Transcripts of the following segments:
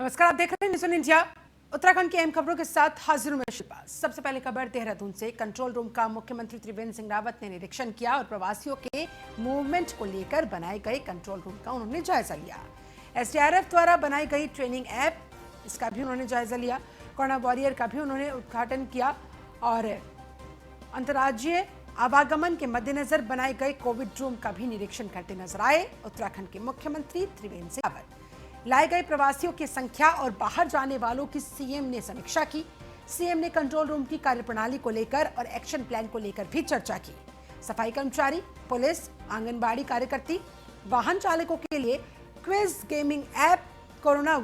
नमस्कार, आप देख रहे हैं न्यूज़ ऑन इंडिया। उत्तराखंड की अहम खबरों के साथ हाजिर हूं मैं शिल्पा। सबसे पहले खबर देहरादून से। कंट्रोल रूम का मुख्यमंत्री त्रिवेंद्र सिंह रावत ने निरीक्षण किया और प्रवासियों के मूवमेंट को लेकर बनाए गए कंट्रोल रूम का उन्होंने जायजा लिया। एसडीआरएफ द्वारा बनाई गई ट्रेनिंग ऐप, इसका भी उन्होंने जायजा लिया। कोरोना वॉरियर का भी उन्होंने उद्घाटन किया और अंतर्राज्यीय आवागमन के मद्देनजर बनाए गए कोविड रूम का भी निरीक्षण करते नजर आए उत्तराखंड के मुख्यमंत्री त्रिवेंद्र सिंह रावत। लाए गए प्रवासियों की संख्या और बाहर जाने वालों की सीएम ने समीक्षा की। सीएम ने कंट्रोल रूम की कार्यप्रणाली को लेकर और एक्शन प्लान को लेकर भी चर्चा की। सफाई कर्मचारी, पुलिस, आंगनबाड़ी कार्यकर्ती, वाहन चालकों के लिए quiz gaming app, corona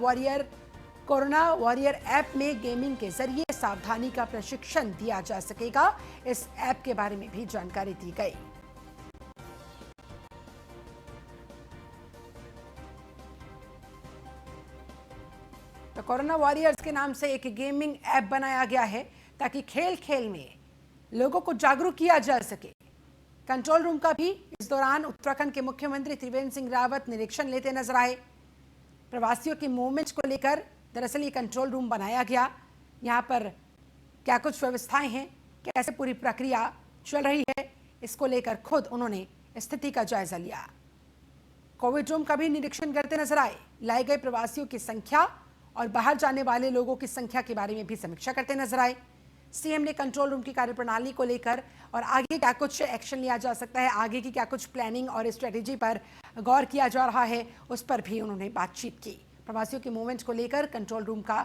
warrior app में गेमिंग के जरिए सावधानी का प्रशिक्षण दिया जा सकेगा। इस ऐप के बारे में भी जानकारी दी गई। तो कोरोना वॉरियर्स के नाम से एक गेमिंग ऐप बनाया गया है ताकि खेल खेल में लोगों को जागरूक किया जा सके। कंट्रोल रूम का भी इस दौरान उत्तराखंड के मुख्यमंत्री त्रिवेंद्र सिंह रावत निरीक्षण लेते नजर आए। प्रवासियों की मूवमेंट को लेकर दरअसल ये कंट्रोल रूम बनाया गया। यहाँ पर क्या कुछ व्यवस्थाएं हैं, कैसे पूरी प्रक्रिया चल रही है, इसको लेकर खुद उन्होंने स्थिति का जायजा लिया। कोविड रूम का भी निरीक्षण करते नजर आए। लाए गए प्रवासियों की संख्या और बाहर जाने वाले लोगों की संख्या के बारे में भी समीक्षा करते नजर आए। सीएम ने कंट्रोल रूम की कार्यप्रणाली को लेकर और आगे क्या कुछ एक्शन लिया जा सकता है, आगे की क्या कुछ प्लानिंग और स्ट्रेटेजी पर गौर किया जा रहा है, उस पर भी उन्होंने बातचीत की। प्रवासियों के मूवमेंट को लेकर कंट्रोल रूम का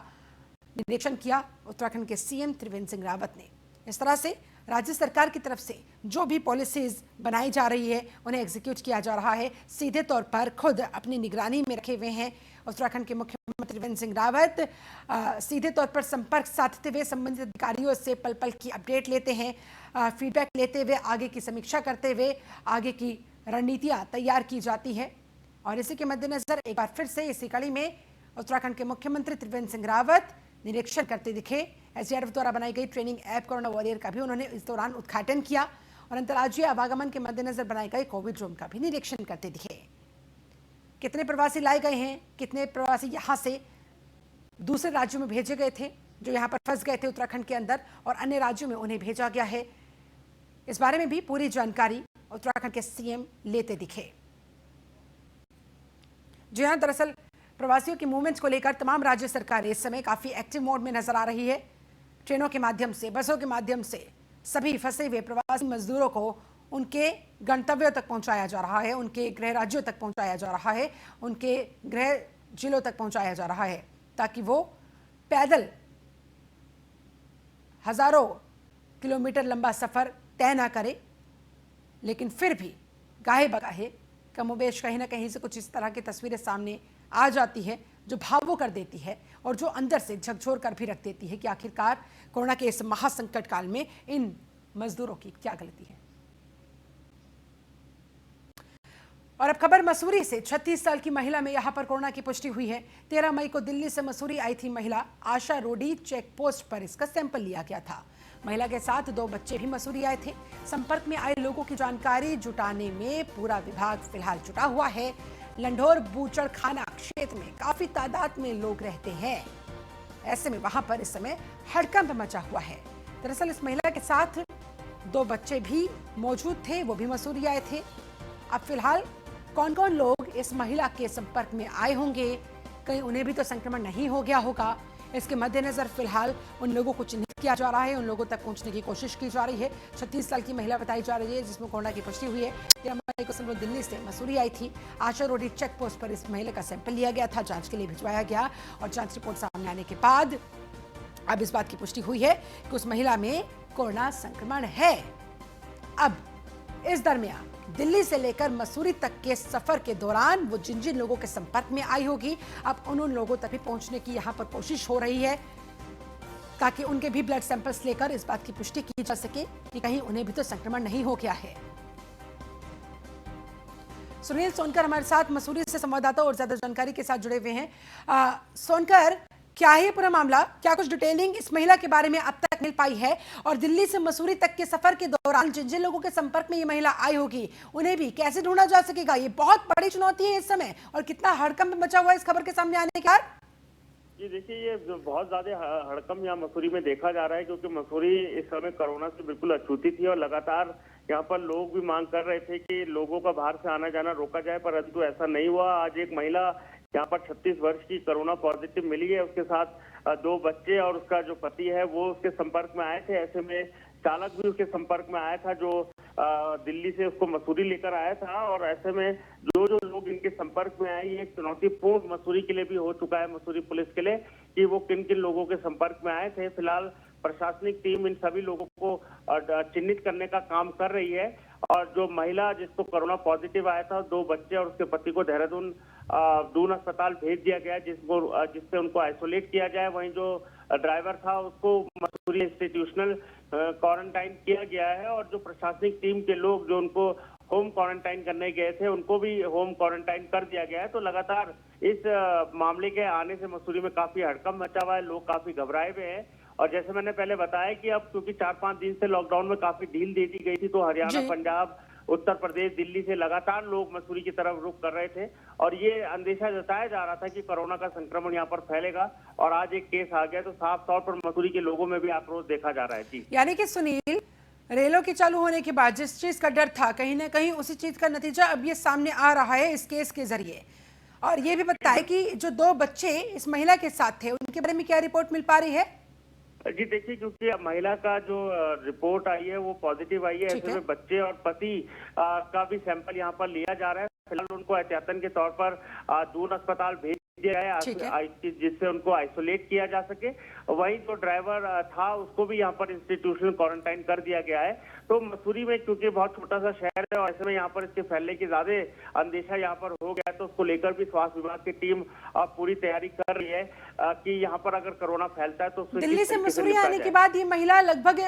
निरीक्षण किया उत्तराखंड के सीएम त्रिवेंद्र सिंह रावत ने। इस तरह से राज्य सरकार की तरफ से जो भी पॉलिसीज बनाई जा रही है उन्हें एग्जीक्यूट किया जा रहा है। सीधे तौर पर खुद अपनी निगरानी में रखे हुए हैं उत्तराखंड के मुख्यमंत्री त्रिवेंद्र सिंह रावत। सीधे तौर पर संपर्क साधते हुए संबंधित अधिकारियों से पल पल की अपडेट लेते हैं, फीडबैक लेते हुए आगे की समीक्षा करते हुए आगे की रणनीतियां तैयार की जाती है। और इसी के मद्देनजर एक बार फिर से इसी कड़ी में उत्तराखंड के मुख्यमंत्री त्रिवेंद्र सिंह रावत निरीक्षण करते दिखे। एसडीआरएफ द्वारा बनाई गई ट्रेनिंग ऐप कोरोना वॉरियर का भी उन्होंने इस दौरान उद्घाटन किया और अंतर्राज्यीय आवागमन के मद्देनजर बनाए गए कोविड रूम का भी निरीक्षण करते दिखे। कितने प्रवासी लाए गए हैं, कितने प्रवासी यहाँ से दूसरे राज्यों में भेजे गए थे जो यहाँ पर फंस गए थे उत्तराखंड के अंदर और अन्य राज्यों में उन्हें भेजा गया है, इस बारे में भी पूरी जानकारी उत्तराखंड के सीएम लेते दिखे। जी हाँ, दरअसल प्रवासियों की मूवमेंट को लेकर तमाम राज्य सरकारें इस समय काफी एक्टिव मोड में नजर आ रही है। ट्रेनों के माध्यम से, बसों के माध्यम से सभी फंसे हुए प्रवासी मजदूरों को उनके गंतव्यों तक पहुंचाया जा रहा है, उनके गृह राज्यों तक पहुंचाया जा रहा है, उनके गृह जिलों तक पहुंचाया जा रहा है ताकि वो पैदल हजारों किलोमीटर लंबा सफर तय ना करे, लेकिन फिर भी गाहे बगाहे कमोबेश कहीं ना कहीं से कुछ इस तरह की तस्वीरें सामने आ जाती है जो भावुक कर देती है और जो अंदर से झकझोर कर भी रख देती है कि आखिरकार कोरोना के इस महासंकट काल में इन मजदूरों की क्या गलती है। और अब खबर मसूरी से। 36 साल की महिला में यहां पर कोरोना की पुष्टि हुई है। 13 मई को दिल्ली से मसूरी आई थी महिला। आशा रोडी चेक पोस्ट पर इसका सैंपल लिया गया था। महिला के साथ 2 बच्चे भी मसूरी आए थे। संपर्क में आए लोगों की जानकारी जुटाने में पूरा विभाग फिलहाल जुटा हुआ है। लंढोर बूचड़ खाना क्षेत्र में काफी तादाद में लोग रहते हैं, ऐसे में वहां पर इस समय हड़कंप मचा हुआ है। दरअसल इस महिला के साथ 2 बच्चे भी मौजूद थे, वो भी मसूरी आए थे। अब फिलहाल कौन कौन लोग इस महिला के संपर्क में आए होंगे, कहीं उन्हें भी तो संक्रमण नहीं हो गया होगा, इसके मद्देनजर फिलहाल उन लोगों को चिन्हित किया जा रहा है, उन लोगों तक पहुंचने की कोशिश की जा रही है। 36 साल की महिला बताई जा रही है जिसमें कोरोना की पुष्टि हुई है। 13 मई को दिल्ली से मसूरी आई थी। आशा रोडी चेक पोस्ट पर इस महिला का सैंपल लिया गया था, जांच के लिए भिजवाया गया और जांच रिपोर्ट सामने आने के बाद अब इस बात की पुष्टि हुई है कि उस महिला में कोरोना संक्रमण है। अब इस दरमियान दिल्ली से लेकर मसूरी तक के सफर के दौरान वो जिन जिन लोगों के संपर्क में आई होगी, अब उन लोगों तक भी पहुंचने की यहां पर कोशिश हो रही है ताकि उनके भी ब्लड सैंपल्स लेकर इस बात की पुष्टि की जा सके कि कहीं उन्हें भी तो संक्रमण नहीं हो गया है। सुनील सोनकर हमारे साथ मसूरी से संवाददाता और ज्यादा जानकारी के साथ जुड़े हुए हैं। सोनकर, क्या है पूरा मामला, क्या कुछ डिटेलिंग इस महिला के बारे में अब तक मिल पाई है और दिल्ली से मसूरी तक के सफर के दौरान जिन जिन लोगों के संपर्क में ये महिला आई होगी उन्हें भी कैसे ढूंढा जा सकेगा? ये बहुत बड़ी चुनौती है इस समय और कितना हड़कंप मचा हुआ है इस खबर के सामने आने के बाद। जी देखिए, ये जो बहुत ज्यादा हड़कंप यहाँ मसूरी में देखा जा रहा है, क्योंकि मसूरी इस समय कोरोना से बिल्कुल अछूती थी और लगातार यहाँ पर लोग भी मांग कर रहे थे कि लोगों का बाहर से आना जाना रोका जाए, परंतु ऐसा नहीं हुआ। आज एक महिला यहाँ पर 36 वर्ष की कोरोना पॉजिटिव मिली है, उसके साथ 2 बच्चे और उसका जो पति है वो उसके संपर्क में आए थे। ऐसे में चालक भी उसके संपर्क में आया था, जो दिल्ली से उसको मसूरी लेकर आया था। और ऐसे में जो जो लोग इनके संपर्क में आए, ये एक चुनौतीपूर्ण मसूरी के लिए भी हो चुका है, मसूरी पुलिस के लिए, कि वो किन किन लोगों के संपर्क में आए थे। फिलहाल प्रशासनिक टीम इन सभी लोगों को चिन्हित करने का काम कर रही है। और जो महिला जिसको कोरोना पॉजिटिव आया था, 2 बच्चे और उसके पति को देहरादून दून अस्पताल भेज दिया गया, जिससे उनको आइसोलेट किया जाए। वहीं जो ड्राइवर था उसको मसूरी इंस्टीट्यूशनल क्वारंटाइन किया गया है। और जो प्रशासनिक टीम के लोग जो उनको होम क्वारंटाइन करने गए थे, उनको भी होम क्वारंटाइन कर दिया गया है। तो लगातार इस मामले के आने से मसूरी में काफी हड़कंप मचा हुआ है, लोग काफी घबराए हुए हैं। और जैसे मैंने पहले बताया कि अब क्योंकि 4-5 दिन से लॉकडाउन में काफी ढील दे दी गई थी, तो हरियाणा, पंजाब, उत्तर प्रदेश, दिल्ली से लगातार लोग मसूरी की तरफ रुख कर रहे थे। और ये अंदेशा जताया जा रहा था कि कोरोना का संक्रमण यहाँ पर फैलेगा। और आज एक केस आ गया, तो साफ तौर पर मसूरी के लोगों में भी आक्रोश देखा जा रहा है। जी, यानी कि सुनील, रेलों के चालू होने के बाद जिस चीज का डर था, कहीं ना कहीं उसी चीज का नतीजा अब ये सामने आ रहा है इस केस के जरिए। और ये भी बताया कि जो 2 बच्चे इस महिला के साथ थे, उनके बारे में क्या रिपोर्ट मिल पा रही है? जी देखिए, क्योंकि महिला का जो रिपोर्ट आई है वो पॉजिटिव आई है। ऐसे में बच्चे और पति का भी सैंपल यहाँ पर लिया जा रहा है। फिलहाल उनको एहतियातन के तौर पर दून अस्पताल भेज दिया है, जिससे उनको आइसोलेट किया जा सके। वहीं जो ड्राइवर था उसको भी यहाँ पर इंस्टीट्यूशनल क्वारंटाइन कर दिया गया है। तो मसूरी में क्योंकि बहुत छोटा सा शहर है और ऐसे में यहाँ पर इसके फैलने की ज्यादा अंदेशा यहाँ पर हो गया है, तो उसको लेकर भी स्वास्थ्य विभाग की टीम पूरी तैयारी कर रही है कि यहाँ पर अगर कोरोना फैलता है तो दिल्ली से मसूरी आने के बाद ये महिला लगभग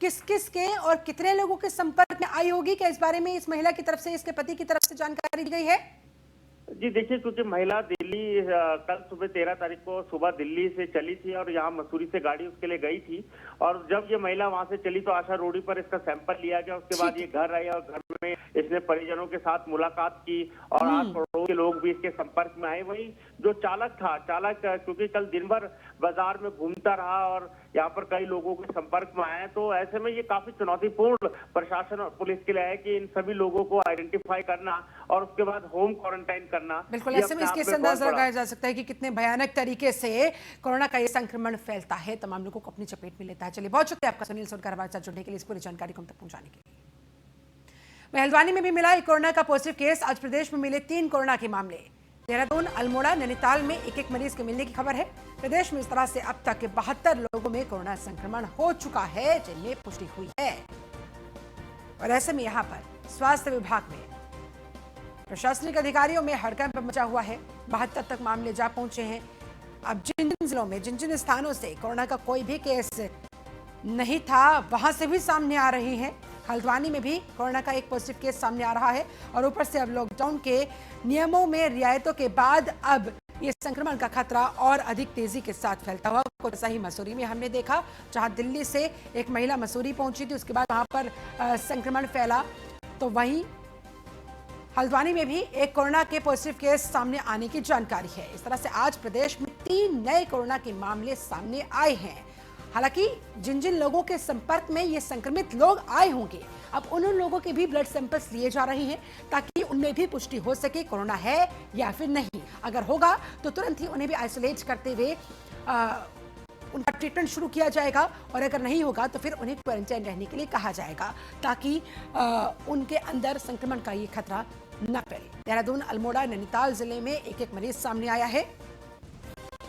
किस किस के और कितने लोगों के संपर्क में आई होगी? क्या इस बारे में इस महिला की तरफ से, इसके पति की तरफ से जानकारी दी गई है? जी देखिए, क्योंकि महिला दिल्ली कल सुबह 13 तारीख को सुबह दिल्ली से चली थी और यहाँ मसूरी से गाड़ी उसके लिए गई थी। और जब ये महिला वहां से चली तो आशा रोडी पर इसका सैंपल लिया गया। उसके बाद ये घर आई और घर में इसने परिजनों के साथ मुलाकात की और आस पड़ोस के लोग भी इसके संपर्क में आए। वहीं जो चालक था, क्योंकि कल दिन भर बाजार में घूमता रहा और यहाँ पर कई लोगों के संपर्क में आए, तो ऐसे में ये काफी चुनौतीपूर्ण प्रशासन और पुलिस के लिए है कि इन सभी लोगों को आइडेंटिफाई करना और उसके बाद होम क्वारंटाइन करना। बिल्कुल, ऐसे में इसके अंदाजा लगाया जा सकता है कि कितने भयानक तरीके से कोरोना का ये संक्रमण फैलता है, तमाम लोगों को अपनी चपेट में लेता है। चलिए, बहुत शुक्रिया आपका सुनील सोनकर हमारे साथ जुड़ने के लिए, इस पूरी जानकारी को हम तक पहुंचाने के लिए। हल्द्वानी में भी मिला एक कोरोना का पॉजिटिव केस। आज प्रदेश में मिले 3 कोरोना के मामले। देहरादून, अल्मोड़ा, नैनीताल में एक मरीज के मिलने की खबर है। प्रदेश में इस तरह से अब तक 72 लोगों में कोरोना संक्रमण हो चुका है, जिनमें पुष्टि हुई है। और ऐसे में यहाँ पर स्वास्थ्य विभाग में प्रशासनिक अधिकारियों में हड़कंप मचा हुआ है। 72 तक मामले जा पहुंचे हैं। अब जिन जिन जिलों में, जिन जिन स्थानों से कोरोना का कोई भी केस नहीं था, वहां से भी सामने आ रही हैं। हल्द्वानी में भी कोरोना का एक पॉजिटिव केस सामने आ रहा है और ऊपर से अब लॉकडाउन के नियमों में रियायतों के बाद अब ये संक्रमण का खतरा और अधिक तेजी के साथ फैलता हुआ। कुछ ऐसा ही मसूरी में हमने देखा, जहां दिल्ली से एक महिला मसूरी पहुंची थी, उसके बाद वहां पर संक्रमण फैला। तो वहीं हल्द्वानी में भी एक कोरोना के पॉजिटिव केस सामने आने की जानकारी है। इस तरह से आज प्रदेश में 3 नए कोरोना के मामले सामने आए हैं। हालांकि जिन जिन लोगों के संपर्क में ये संक्रमित लोग आए होंगे, अब उन लोगों के भी ब्लड सैंपल्स लिए जा रहे हैं ताकि उनमें भी पुष्टि हो सके कोरोना है या फिर नहीं। अगर होगा तो तुरंत ही उन्हें भी आइसोलेट करते हुए उनका ट्रीटमेंट शुरू किया जाएगा और अगर नहीं होगा तो फिर उन्हें क्वारंटाइन रहने के लिए कहा जाएगा ताकि उनके अंदर संक्रमण का ये खतरा न फैले। देहरादून, अल्मोड़ा, नैनीताल जिले में एक मरीज सामने आया है।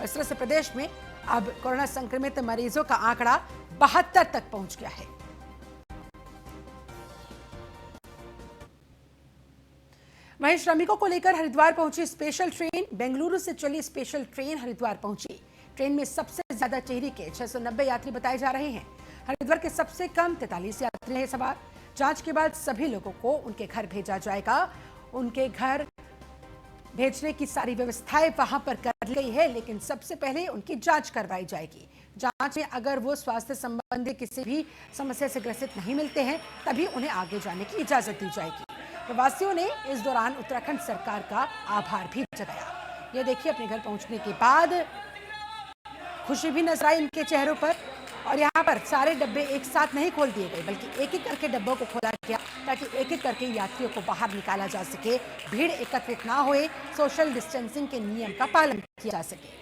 इस तरह से प्रदेश में अब कोरोना संक्रमित मरीजों का आंकड़ा 72 तक पहुंच गया है। वहीं श्रमिकों को लेकर हरिद्वार पहुंची स्पेशल ट्रेन। बेंगलुरु से चली स्पेशल ट्रेन हरिद्वार पहुंची। ट्रेन में सबसे ज्यादा चेहरे के 690 यात्री बताए जा रहे हैं। हरिद्वार के सबसे कम 43 यात्री हैं सवार। जांच के बाद सभी लोगों को उनके घर भेजा जाएगा। उनके घर भेजने की सारी व्यवस्थाएं वहां पर कर ली गई है, लेकिन सबसे पहले उनकी जांच करवाई जाएगी। जांच में अगर वो स्वास्थ्य संबंधी किसी भी समस्या से ग्रसित नहीं मिलते हैं, तभी उन्हें आगे जाने की इजाजत दी जाएगी। प्रवासियों ने इस दौरान उत्तराखंड सरकार का आभार भी जताया। ये देखिए, अपने घर पहुंचने के बाद खुशी भी नजर आई इनके चेहरों पर। और यहाँ पर सारे डब्बे एक साथ नहीं खोल दिए गए, बल्कि एक एक करके डब्बों को खोला गया ताकि एक एक करके यात्रियों को बाहर निकाला जा सके, भीड़ एकत्रित ना होए, सोशल डिस्टेंसिंग के नियम का पालन किया जा सके।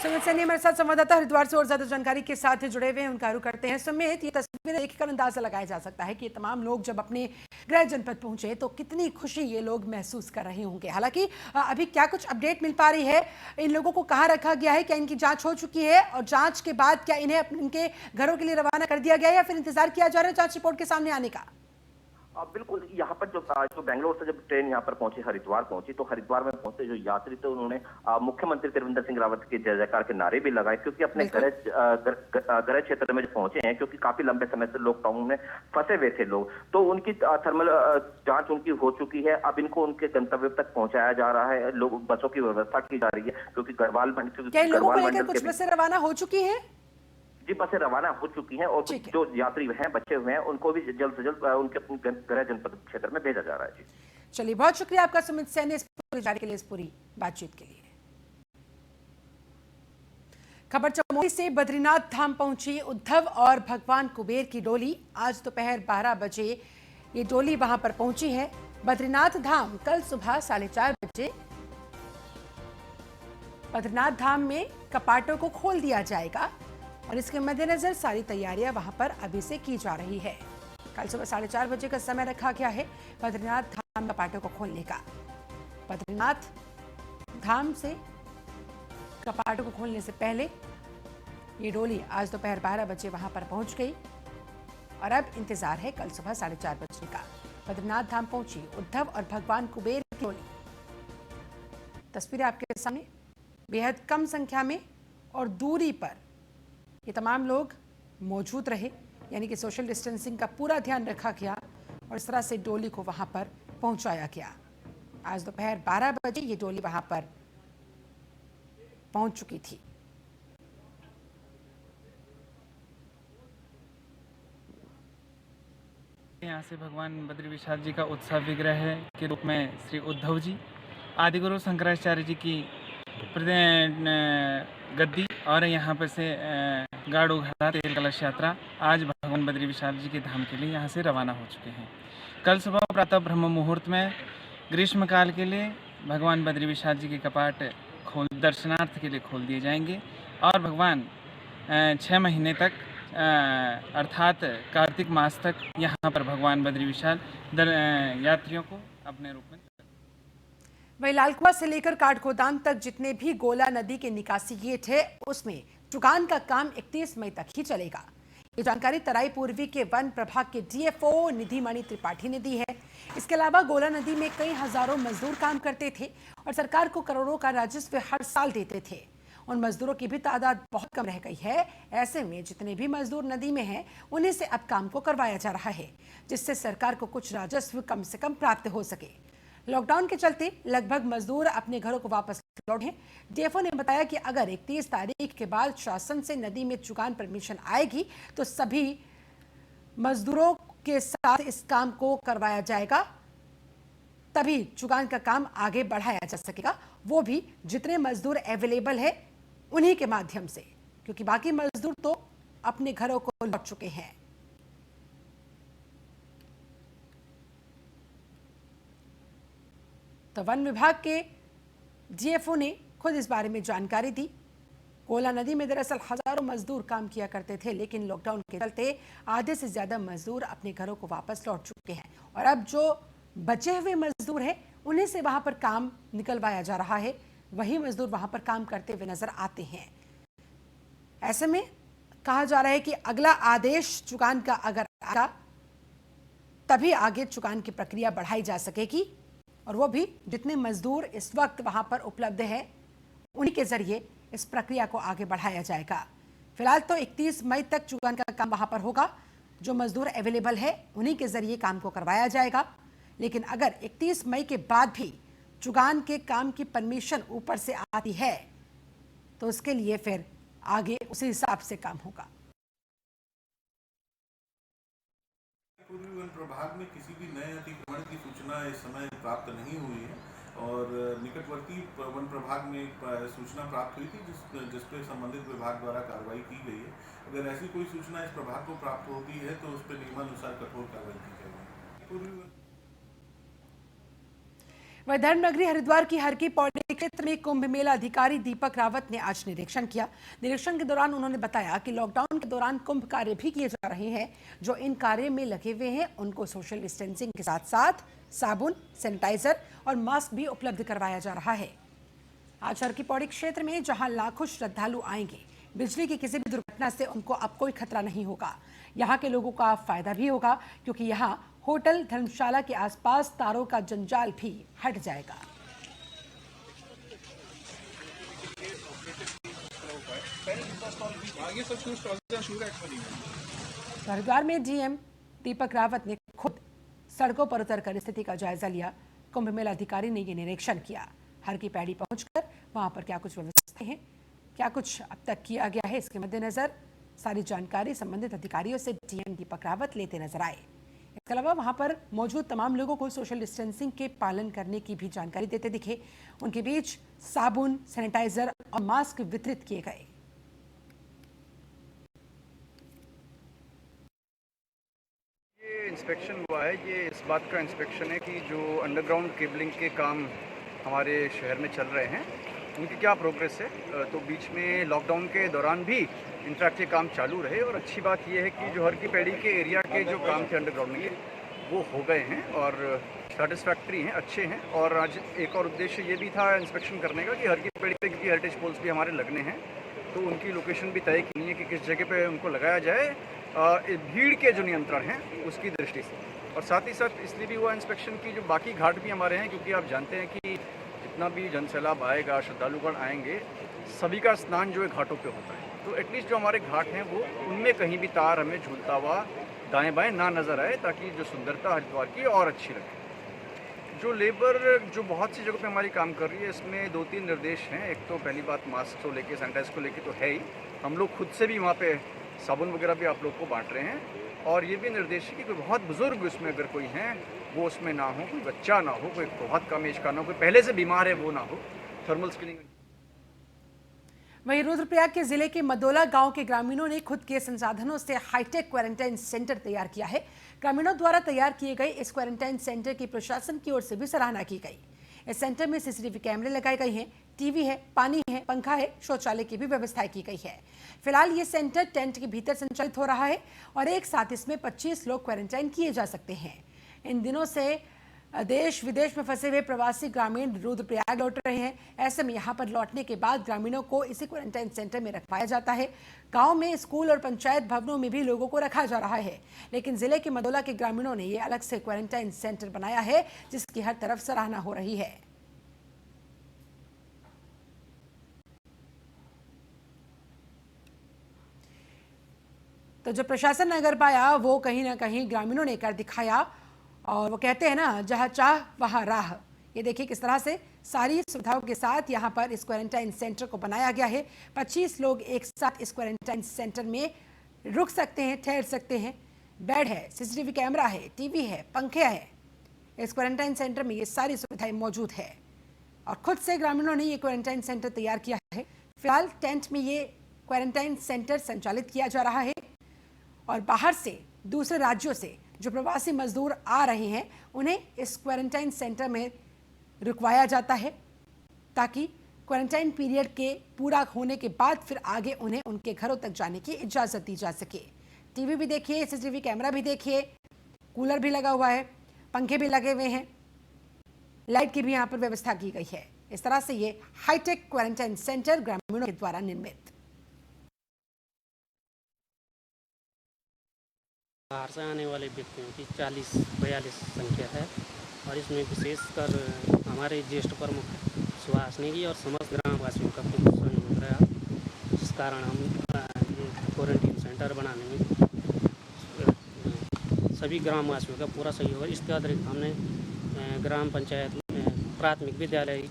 सुमित सैनी हमारे साथ संवाददाता हरिद्वार से और ज्यादा जानकारी के साथ जुड़े हुए हैं, उनका रुख करते हैं। सुमित, ये तस्वीरें देखकर अंदाजा लगाया जा सकता है कि ये तमाम लोग जब अपने गृह जनपद पहुंचे तो कितनी खुशी ये लोग महसूस कर रहे होंगे। हालांकि अभी क्या कुछ अपडेट मिल पा रही है, इन लोगों को कहाँ रखा गया है, क्या इनकी जांच हो चुकी है और जांच के बाद क्या इन्हें इनके घरों के लिए रवाना कर दिया गया है या फिर इंतजार किया जा रहा है जांच रिपोर्ट के सामने आने का? बिल्कुल, यहाँ पर जो बेंगलोर से जब ट्रेन यहाँ पर पहुंची, हरिद्वार पहुंची, तो हरिद्वार में पहुंचे जो यात्री थे उन्होंने मुख्यमंत्री त्रिवेंद्र सिंह रावत के जय जयकार के नारे भी लगाए, क्योंकि अपने गृह क्षेत्र में जो पहुंचे हैं, क्योंकि काफी लंबे समय से लॉकडाउन में फंसे हुए थे लोग, तो उनकी थर्मल जांच उनकी हो चुकी है। अब इनको उनके गंतव्य तक पहुंचाया जा रहा है, लोग बसों की व्यवस्था की जा रही है, क्योंकि गढ़वाल मंडल कुछ बसें रवाना हो चुकी है। जी, बसें रवाना हो चुकी हैं और जो यात्री हैं बचे हुए हैं उनको भी जल्द से जल्द उनके अपने गृह जनपद क्षेत्र में भेजा जा रहा है। जी चलिए, बहुत शुक्रिया आपका सुमित सैनी इस पूरी जानकारी के लिए, इस पूरी बातचीत के लिए। खबर चमोली से बद्रीनाथ धाम पहुंची उद्धव और भगवान कुबेर की डोली। आज दोपहर 12 बजे ये डोली वहां पर पहुंची है। बद्रीनाथ धाम कल सुबह 4:30 बजे बद्रीनाथ धाम में कपाटों को खोल दिया जाएगा और इसके मद्देनजर सारी तैयारियां वहां पर अभी से की जा रही है। कल सुबह 4:30 बजे का समय रखा गया है बद्रीनाथ धाम कपाटों को खोलने का। बद्रीनाथ धाम से कपाटों को खोलने से पहले ये डोली आज दोपहर 12 बजे वहां पर पहुंच गई और अब इंतजार है कल सुबह 4:30 बजे का। बद्रीनाथ धाम पहुंची उद्धव और भगवान कुबेर की डोली। तस्वीरें आपके सामने, बेहद कम संख्या में और दूरी पर ये तमाम लोग मौजूद रहे, यानी कि सोशल डिस्टेंसिंग का पूरा ध्यान रखा गया और इस तरह से डोली को वहां पर पहुंचाया गया। आज दोपहर 12 बजे ये डोली वहां पर पहुंच चुकी थी। यहाँ से भगवान बद्री विशाल जी का उत्सव विग्रह के रूप में श्री उद्धव जी, आदिगुरु शंकराचार्य जी की गद्दी और यहाँ पर से गाड़ू घड़ा तेल कलश यात्रा आज भगवान बद्री विशाल जी के धाम के लिए यहाँ से रवाना हो चुके हैं। कल सुबह प्रातः ब्रह्म मुहूर्त में ग्रीष्मकाल के लिए भगवान बद्री विशाल जी के कपाट दर्शनार्थ के लिए खोल दिए जाएंगे और भगवान 6 महीने तक अर्थात कार्तिक मास तक यहाँ पर भगवान बद्री विशाल यात्रियों को अपने रूप में। वहीं लालकुआं से लेकर काठगोदाम तक जितने भी गोला नदी के निकासी गेट है उसमें चुकान का काम 31 मई तक ही चलेगा। ये जानकारी तराई पूर्वी के वन प्रभाग के डीएफओ निधि मणि त्रिपाठी ने दी है। इसके अलावा गोला नदी में कई हजारों मजदूर काम करते थे और सरकार को करोड़ों का राजस्व हर साल देते थे। उन मजदूरों की भी तादाद बहुत कम रह गई है। ऐसे में जितने भी मजदूर नदी में हैं उन्हीं से अब काम को करवाया जा रहा है, जिससे सरकार को कुछ राजस्व कम से कम प्राप्त हो सके। लॉकडाउन के चलते लगभग मजदूर अपने घरों को वापस लौटे हैं। डीएफओ ने बताया कि अगर 31 तारीख के बाद शासन से नदी में चुकान परमिशन आएगी तो सभी मजदूरों के साथ इस काम को करवाया जाएगा, तभी चुकान का काम आगे बढ़ाया जा सकेगा, वो भी जितने मजदूर अवेलेबल है उन्हीं के माध्यम से, क्योंकि बाकी मजदूर तो अपने घरों को लौट चुके हैं। तो वन विभाग के डीएफओ ने खुद इस बारे में जानकारी दी। कोला नदी में दरअसल हजारों मजदूर काम किया करते थे, लेकिन लॉकडाउन के चलते आधे से ज्यादा मजदूर अपने घरों को वापस लौट चुके हैं और अब जो बचे हुए मजदूर हैं उन्हीं से वहां पर काम निकलवाया जा रहा है। वही मजदूर वहां पर काम करते हुए नजर आते हैं। ऐसे में कहा जा रहा है कि अगला आदेश चुकान का अगर आएगा तभी आगे चुकान की प्रक्रिया बढ़ाई जा सकेगी और वो भी जितने मजदूर इस वक्त वहां पर उपलब्ध है उन्हीं के जरिए इस प्रक्रिया को आगे बढ़ाया जाएगा। फिलहाल तो 31 मई तक चुकान का काम वहां पर होगा। जो मजदूर अवेलेबल है उन्हीं के जरिए काम को करवाया जाएगा, लेकिन अगर 31 मई के बाद भी चुगान के काम की परमिशन ऊपर से आती है तो उसके लिए फिर आगे उसी हिसाब से काम होगा। पूर्वी वन प्रभाग में किसी भी नए अतिक्रमण की सूचना इस समय प्राप्त नहीं हुई है और निकटवर्ती वन प्रभाग में एक सूचना प्राप्त हुई थी जिस पे संबंधित विभाग द्वारा कार्रवाई की गई है। अगर ऐसी कोई सूचना इस प्रभाग को प्राप्त होती है तो उस पर नियमानुसार कठोर कार्रवाई की जाएगी। वह धर्मनगरी हरिद्वार की हर की पौड़ी क्षेत्र में कुंभ मेला अधिकारी दीपक रावत ने आज निरीक्षण किया। निरीक्षण के दौरान उन्होंने बताया कि लॉकडाउन के दौरान कुंभ कार्य भी किए जा रहे हैं। जो इन कार्य में लगे हुए हैं उनको सोशल डिस्टेंसिंग के साथ साथ साबुन, सैनिटाइजर और मास्क भी उपलब्ध करवाया जा रहा है। आज हर की पौड़ी क्षेत्र में जहां लाखों श्रद्धालु आएंगे, बिजली की किसी भी दुर्घटना से उनको अब कोई खतरा नहीं होगा। यहाँ के लोगों का फायदा भी होगा क्योंकि यहाँ होटल धर्मशाला के आसपास तारों का जंजाल भी हट जाएगा। हरिद्वार में डीएम दीपक रावत ने खुद सड़कों पर उतरकर स्थिति का जायजा लिया। कुंभ मेला अधिकारी ने ये निरीक्षण किया। हर की पैड़ी पहुंचकर वहां पर क्या कुछ व्यवस्थाएं हैं, क्या कुछ अब तक किया गया है, इसके मद्देनजर सारी जानकारी संबंधित अधिकारियों से डीएम दीपक रावत लेते नजर आए। इसके अलावा वहां पर मौजूद तमाम लोगों को सोशल डिस्टेंसिंग के पालन करने की भी जानकारी देते दिखे। उनके बीच साबुन, सैनिटाइजर और मास्क वितरित किए गए। ये इंस्पेक्शन हुआ है, ये इस बात का इंस्पेक्शन है कि जो अंडरग्राउंड केबलिंग के काम हमारे शहर में चल रहे हैं उनकी क्या प्रोग्रेस है। तो बीच में लॉकडाउन के दौरान भी इंफ्रास्ट्रक्चर के काम चालू रहे और अच्छी बात यह है कि जो हर की पैड़ी के एरिया के जो काम थे अंडरग्राउंड में वो हो गए हैं और सेटिस्फैक्ट्री हैं, अच्छे हैं। और आज एक और उद्देश्य ये भी था इंस्पेक्शन करने का कि हर की पैड़ी पे क्योंकि हेरिटेज पोल्स भी हमारे लगने हैं तो उनकी लोकेशन भी तय की है कि किस जगह पे उनको लगाया जाए भीड़ के जो नियंत्रण हैं उसकी दृष्टि से। और साथ ही साथ इसलिए भी हुआ इंस्पेक्शन की जो बाकी घाट भी हमारे हैं क्योंकि आप जानते हैं कि जितना भी जनसैलाब आएगा, श्रद्धालुगण आएंगे, सभी का स्नान जो है घाटों पे होता है। तो एटलीस्ट जो हमारे घाट हैं वो उनमें कहीं भी तार हमें झूलता हुआ दाएं बाएं ना नज़र आए ताकि जो सुंदरता हरिद्वार की और अच्छी लगे। जो लेबर जो बहुत सी जगहों पे हमारी काम कर रही है इसमें 2-3 निर्देश हैं। एक तो पहली बात मास्क को लेके, सैनिटाइज को लेके तो है ही, हम लोग खुद से भी वहाँ पे साबुन वगैरह भी आप लोग को बांट रहे हैं। और ये भी निर्देश है कि कोई बहुत बुजुर्ग उसमें अगर कोई हैं वो उसमें ना हो, कोई बच्चा ना हो, कोई बहुत कम एज का ना हो, कोई पहले से बीमार है वो ना हो। Thermal screening. वहीं रुद्रप्रयाग के जिले के मदोला गांव के ग्रामीणों ने खुद के संसाधनों से हाईटेक क्वारंटाइन सेंटर तैयार किया है। ग्रामीणों द्वारा तैयार किए गए इस क्वारंटाइन सेंटर की प्रशासन की ओर से भी सराहना की गई। इस सेंटर में सीसीटीवी कैमरे लगाए गए हैं, टीवी है, पानी है, पंखा है, शौचालय की भी व्यवस्था की गई है। फिलहाल ये सेंटर टेंट के भीतर संचालित हो रहा है और एक साथ इसमें 25 लोग क्वारंटाइन किए जा सकते हैं। इन दिनों से देश विदेश में फंसे हुए प्रवासी ग्रामीण रुद्रप्रयाग लौट रहे हैं। ऐसे में यहाँ पर लौटने के बाद ग्रामीणों को इसी क्वारंटाइन सेंटर में रखवाया जाता है। गांव में स्कूल और पंचायत भवनों में भी लोगों को रखा जा रहा है, लेकिन जिले के मदोला के ग्रामीणों ने ये अलग से क्वारंटाइन सेंटर बनाया है जिसकी हर तरफ सराहना हो रही है। तो जो प्रशासन ने कर पाया वो कहीं ना कहीं ग्रामीणों ने कर दिखाया और वो कहते हैं ना, जहां चाह वहां राह। ये देखिए किस तरह से सारी सुविधाओं के साथ यहां पर इस क्वारंटाइन सेंटर को बनाया गया है। 25 लोग एक साथ इस क्वारंटाइन सेंटर में रुक सकते हैं, ठहर सकते हैं। बेड है, सीसीटीवी कैमरा है, टीवी है, पंखे है। इस क्वारंटाइन सेंटर में ये सारी सुविधाएं मौजूद है और खुद से ग्रामीणों ने ये क्वारंटाइन सेंटर तैयार किया है। फिलहाल टेंट में ये क्वारंटाइन सेंटर संचालित किया जा रहा है और बाहर से, दूसरे राज्यों से जो प्रवासी मजदूर आ रहे हैं उन्हें इस क्वारंटाइन सेंटर में रुकवाया जाता है ताकि क्वारंटाइन पीरियड के पूरा होने के बाद फिर आगे उन्हें उनके घरों तक जाने की इजाज़त दी जा सके। टीवी भी देखिए, सीसीटीवी कैमरा भी देखिए, कूलर भी लगा हुआ है, पंखे भी लगे हुए हैं, लाइट की भी यहाँ पर व्यवस्था की गई है। इस तरह से ये हाईटेक क्वारंटाइन सेंटर ग्रामीणों के द्वारा निर्मित। बाहर से आने वाले व्यक्तियों की 40-42 संख्या है और इसमें विशेषकर हमारे ज्येष्ठ प्रमुख सुहासनी जी और समस्त ग्रामवासियों का पूर्ण सहयोग रहा, जिस कारण हम क्वारंटीन सेंटर बनाने में सभी ग्रामवासियों का पूरा सहयोग है। इसके अतिरिक्त हमने ग्राम पंचायत में प्राथमिक विद्यालय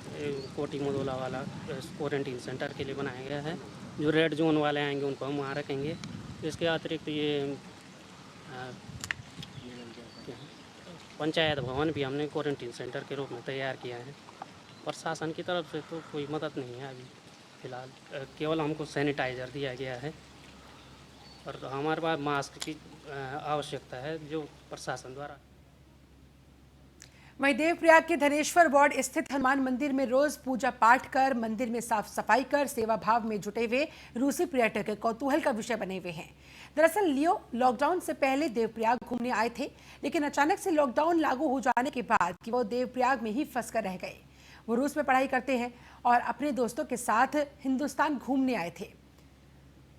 कोटी मुदोला वाला क्वारंटीन सेंटर के लिए बनाया गया है। जो रेड जोन वाले आएंगे उनको हम वहाँ रखेंगे। इसके अतिरिक्त ये पंचायत भवन भी हमने क्वारंटीन सेंटर के रूप में तैयार किया है। प्रशासन की तरफ से तो कोई मदद नहीं है अभी फ़िलहाल, केवल हमको सैनिटाइज़र दिया गया है और हमारे पास मास्क की आवश्यकता है जो प्रशासन द्वारा। वहीं देवप्रयाग के धनेश्वर वार्ड स्थित हनुमान मंदिर में रोज पूजा पाठ कर, मंदिर में साफ सफाई कर सेवा भाव में जुटे हुए रूसी पर्यटक कौतूहल का विषय बने हुए हैं। दरअसल लियो लॉकडाउन से पहले देवप्रयाग घूमने आए थे, लेकिन अचानक से लॉकडाउन लागू हो जाने के बाद कि वो देवप्रयाग में ही फंस कर रह गए। वो रूस में पढ़ाई करते हैं और अपने दोस्तों के साथ हिंदुस्तान घूमने आए थे।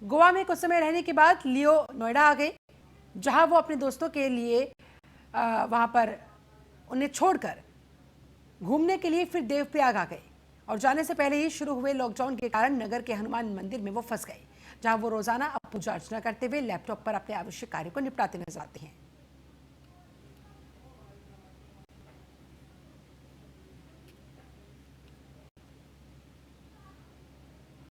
गोवा में कुछ समय रहने के बाद लियो नोएडा आ गए, जहां वो अपने दोस्तों के लिए वहां पर उन्हें छोड़कर घूमने के लिए फिर देवप्रयाग आ गए और जाने से पहले ही शुरू हुए लॉकडाउन के कारण नगर के हनुमान मंदिर में वो फंस गए, जहां वो रोजाना अब पूजा अर्चना करते हुए लैपटॉप पर अपने आवश्यक कार्य को निपटाते नजर आते हैं।